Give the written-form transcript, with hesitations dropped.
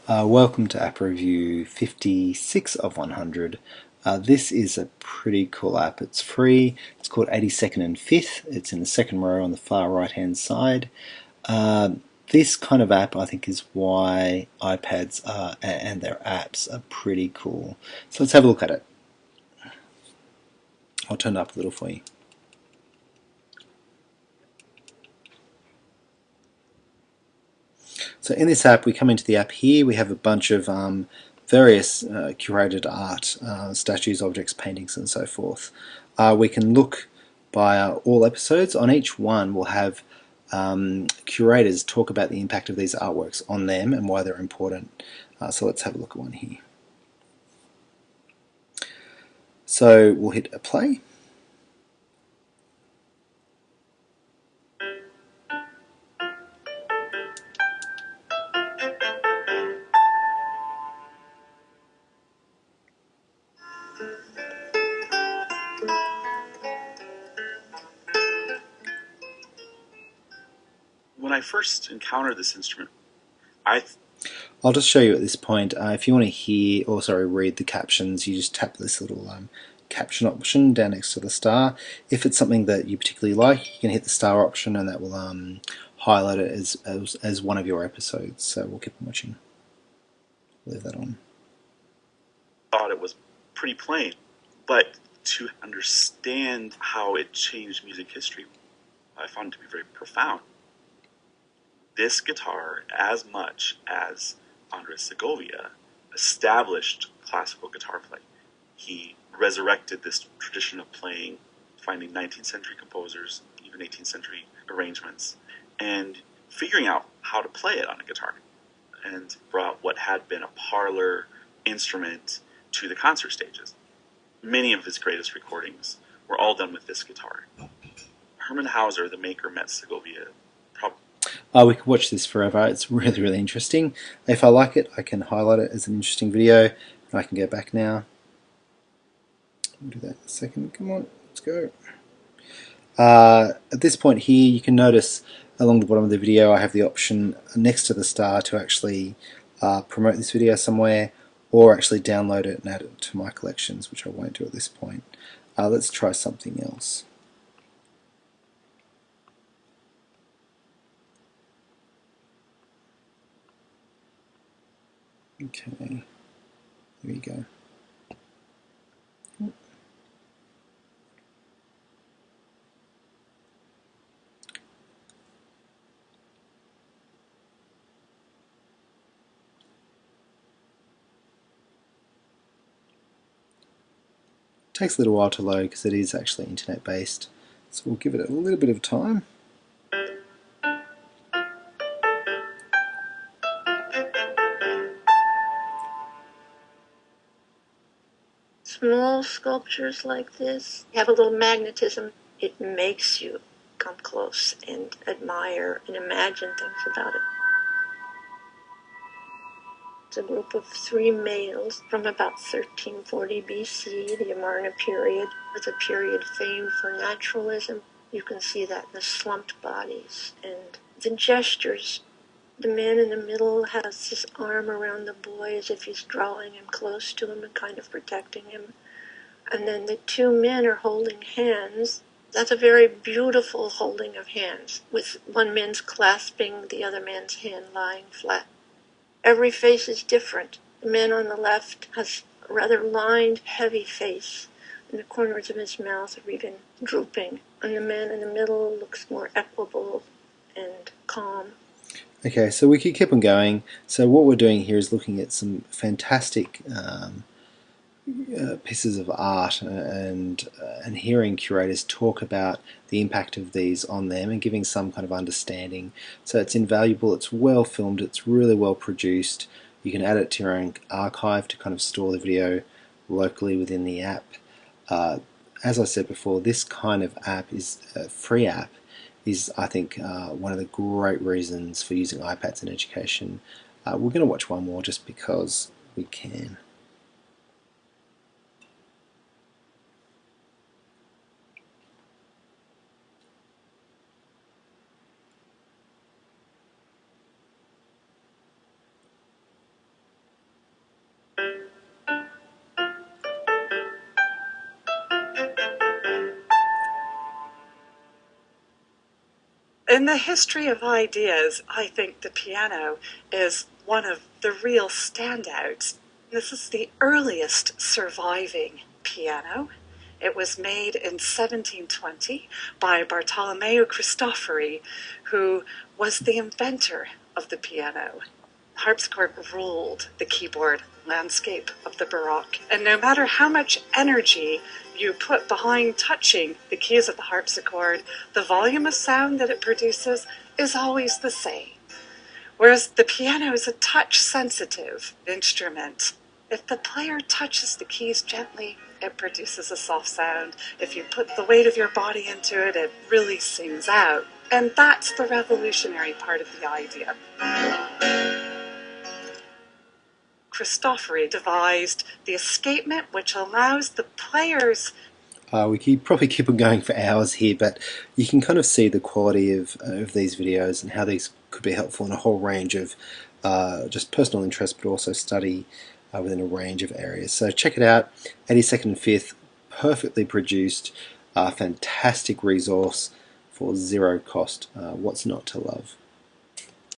Welcome to app review 56 of 100. This is a pretty cool app. It's free. It's called 82nd and 5th. It's in the second row on the far right hand side. This kind of app I think is why iPads and their apps are pretty cool. So let's have a look at it. I'll turn it up a little for you. So in this app, we come into the app here. We have a bunch of various curated art, statues, objects, paintings, and so forth. We can look by all episodes. On each one, we'll have curators talk about the impact of these artworks on them and why they're important. So let's have a look at one here. So we'll hit play. When I first encountered this instrument, I'll just show you at this point. If you want to hear, or sorry, read the captions, you just tap this little caption option down next to the star. If it's something that you particularly like, you can hit the star option, and that will highlight it as one of your episodes. So we'll keep on watching. Leave that on. thought it was pretty plain, but to understand how it changed music history, I found it to be very profound. This guitar, as much as Andres Segovia, established classical guitar playing. He resurrected this tradition of playing, finding 19th century composers, even 18th century arrangements, and figuring out how to play it on a guitar, and brought what had been a parlor instrument to the concert stages. Many of his greatest recordings were all done with this guitar. Hermann Hauser, the maker, met Segovia. We could watch this forever. It's really, really interesting. If I like it, I can highlight it as an interesting video. And I can go back now. I'll do that in a second. Come on, let's go. At this point here, you can notice along the bottom of the video I have the option next to the star to actually promote this video somewhere, or actually download it and add it to my collections, which I won't do at this point. Let's try something else. Okay, there we go. Takes a little while to load because it is actually internet based, so we'll give it a little bit of time. Small sculptures like this have a little magnetism. It makes you come close and admire and imagine things about it. It's a group of 3 males from about 1340 BC, the Amarna period. It's a period famed for naturalism. You can see that in the slumped bodies and the gestures. The man in the middle has his arm around the boy as if he's drawing him close to him and kind of protecting him. And then the 2 men are holding hands. That's a very beautiful holding of hands, with one man's clasping the other man's hand lying flat. Every face is different. The man on the left has a rather lined, heavy face, and the corners of his mouth are even drooping. And the man in the middle looks more equable and calm. Okay, so we could keep on going. So what we're doing here is looking at some fantastic pieces of art and hearing curators talk about the impact of these on them and giving some kind of understanding. So it's invaluable, it's well filmed, it's really well produced. You can add it to your own archive to kind of store the video locally within the app. As I said before, this kind of app is a free app, is I think one of the great reasons for using iPads in education. We're going to watch one more just because we can. In the history of ideas, I think the piano is one of the real standouts. This is the earliest surviving piano. It was made in 1720 by Bartolomeo Cristofori, who was the inventor of the piano. Harpsichord ruled the keyboard landscape of the Baroque, and no matter how much energy you put behind touching the keys of the harpsichord, the volume of sound that it produces is always the same. Whereas the piano is a touch-sensitive instrument. If the player touches the keys gently, it produces a soft sound. If you put the weight of your body into it, it really sings out. And that's the revolutionary part of the idea. Cristofori devised the escapement, which allows the players. We could probably keep on going for hours here, but you can kind of see the quality of these videos and how these could be helpful in a whole range of just personal interest, but also study within a range of areas. So check it out, 82nd and 5th, perfectly produced, fantastic resource for zero cost. What's not to love?